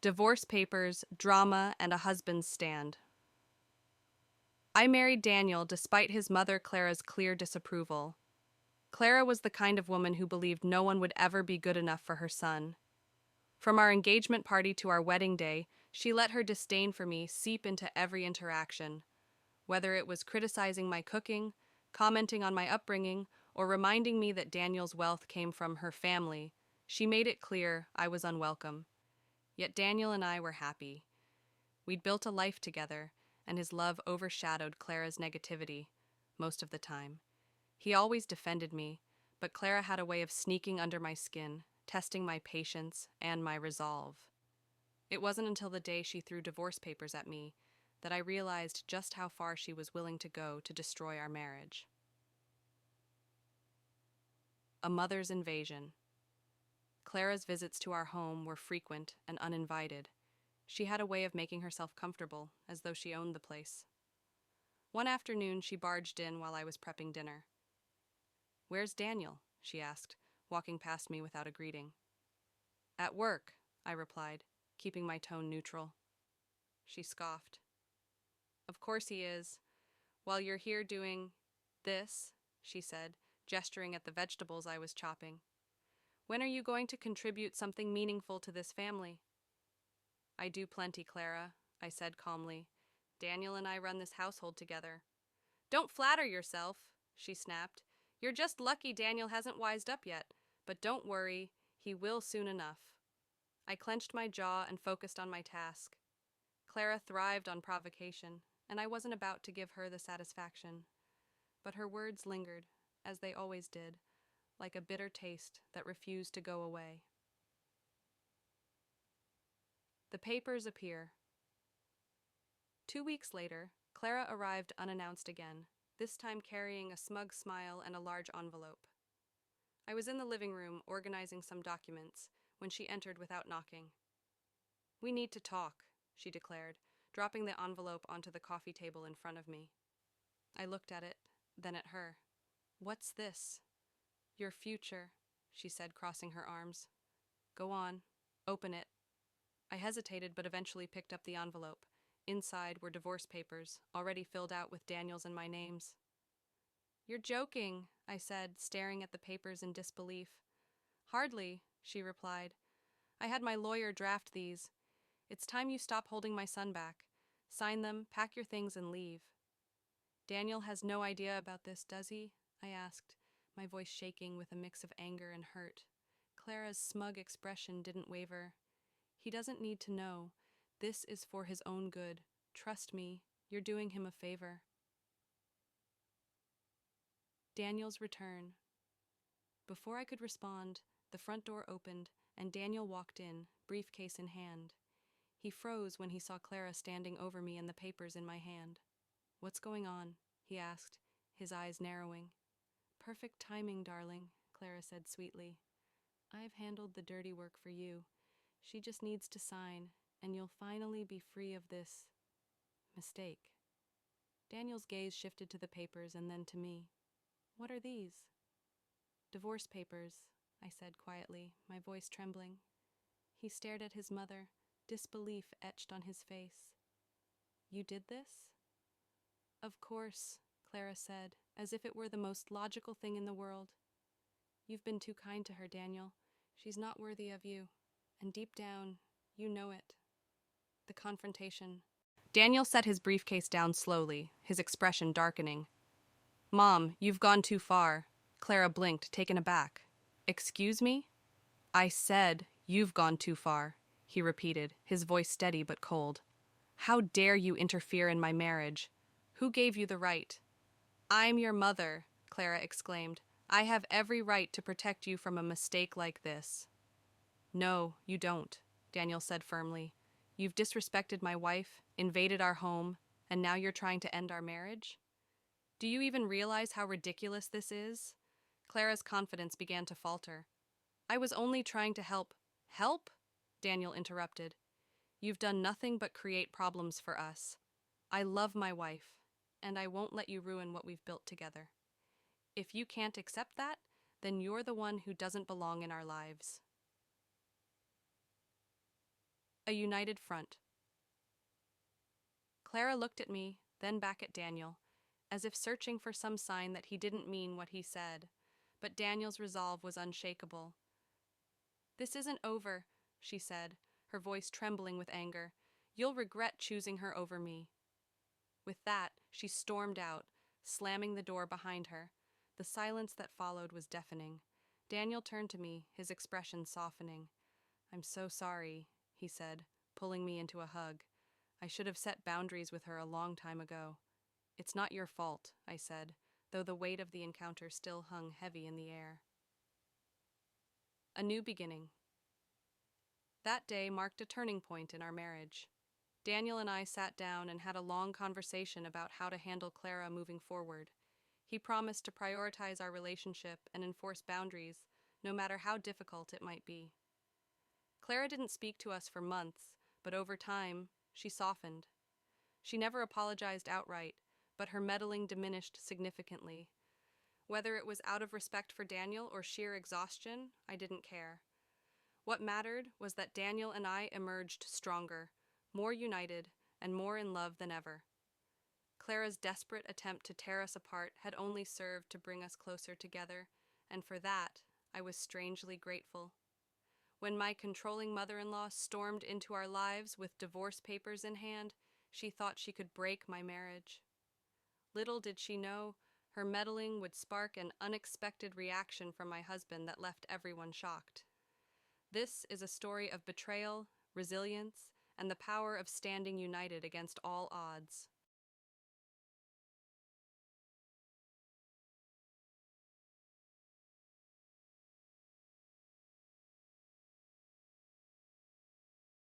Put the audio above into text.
Divorce papers, drama, and a husband's stand. I married Daniel despite his mother Clara's clear disapproval. Clara was the kind of woman who believed no one would ever be good enough for her son. From our engagement party to our wedding day, she let her disdain for me seep into every interaction. Whether it was criticizing my cooking, commenting on my upbringing, or reminding me that Daniel's wealth came from her family, she made it clear I was unwelcome. Yet Daniel and I were happy. We'd built a life together, and his love overshadowed Clara's negativity, most of the time. He always defended me, but Clara had a way of sneaking under my skin, testing my patience and my resolve. It wasn't until the day she threw divorce papers at me that I realized just how far she was willing to go to destroy our marriage. A mother's invasion. Clara's visits to our home were frequent and uninvited. She had a way of making herself comfortable, as though she owned the place. One afternoon, she barged in while I was prepping dinner. "Where's Daniel?" she asked, walking past me without a greeting. "At work," I replied, keeping my tone neutral. She scoffed. "Of course he is. While you're here doing this," she said, gesturing at the vegetables I was chopping. "When are you going to contribute something meaningful to this family?" "I do plenty, Clara," I said calmly. "Daniel and I run this household together." "Don't flatter yourself," she snapped. "You're just lucky Daniel hasn't wised up yet, but don't worry, he will soon enough." I clenched my jaw and focused on my task. Clara thrived on provocation, and I wasn't about to give her the satisfaction. But her words lingered, as they always did, like a bitter taste that refused to go away. The papers appear. 2 weeks later, Clara arrived unannounced again, this time carrying a smug smile and a large envelope. I was in the living room organizing some documents when she entered without knocking. "We need to talk," she declared, dropping the envelope onto the coffee table in front of me. I looked at it, then at her. "What's this?" "Your future," she said, crossing her arms. "Go on, open it." I hesitated but eventually picked up the envelope. Inside were divorce papers, already filled out with Daniel's and my names. "You're joking," I said, staring at the papers in disbelief. "Hardly," she replied. "I had my lawyer draft these. It's time you stop holding my son back. Sign them, pack your things, and leave." "Daniel has no idea about this, does he?" I asked, my voice shaking with a mix of anger and hurt. Clara's smug expression didn't waver. "He doesn't need to know. This is for his own good. Trust me, you're doing him a favor." Daniel's return. Before I could respond, the front door opened, and Daniel walked in, briefcase in hand. He froze when he saw Clara standing over me and the papers in my hand. "What's going on?" he asked, his eyes narrowing. "Perfect timing, darling," Clara said sweetly. "I've handled the dirty work for you. She just needs to sign, and you'll finally be free of this mistake." Daniel's gaze shifted to the papers and then to me. "What are these?" "Divorce papers," I said quietly, my voice trembling. He stared at his mother, disbelief etched on his face. "You did this?" "Of course," Clara said, as if it were the most logical thing in the world. "You've been too kind to her, Daniel. She's not worthy of you. And deep down, you know it." The confrontation. Daniel set his briefcase down slowly, his expression darkening. "Mom, you've gone too far." Clara blinked, taken aback. "Excuse me?" "I said, you've gone too far," he repeated, his voice steady but cold. "How dare you interfere in my marriage? Who gave you the right?" "I'm your mother," Clara exclaimed. "I have every right to protect you from a mistake like this." "No, you don't," Daniel said firmly. "You've disrespected my wife, invaded our home, and now you're trying to end our marriage? Do you even realize how ridiculous this is?" Clara's confidence began to falter. "I was only trying to help." "Help?" Daniel interrupted. "You've done nothing but create problems for us. I love my wife, and I won't let you ruin what we've built together. If you can't accept that, then you're the one who doesn't belong in our lives." A united front. Clara looked at me, then back at Daniel, as if searching for some sign that he didn't mean what he said. But Daniel's resolve was unshakable. "This isn't over," she said, her voice trembling with anger. "You'll regret choosing her over me." With that, she stormed out, slamming the door behind her. The silence that followed was deafening. Daniel turned to me, his expression softening. "I'm so sorry," he said, pulling me into a hug. "I should have set boundaries with her a long time ago." "It's not your fault," I said, though the weight of the encounter still hung heavy in the air. A new beginning. That day marked a turning point in our marriage. Daniel and I sat down and had a long conversation about how to handle Clara moving forward. He promised to prioritize our relationship and enforce boundaries, no matter how difficult it might be. Clara didn't speak to us for months, but over time, she softened. She never apologized outright, but her meddling diminished significantly. Whether it was out of respect for Daniel or sheer exhaustion, I didn't care. What mattered was that Daniel and I emerged stronger, more united, and more in love than ever. Clara's desperate attempt to tear us apart had only served to bring us closer together, and for that, I was strangely grateful. When my controlling mother-in-law stormed into our lives with divorce papers in hand, she thought she could break my marriage. Little did she know, her meddling would spark an unexpected reaction from my husband that left everyone shocked. This is a story of betrayal, resilience, and the power of standing united against all odds.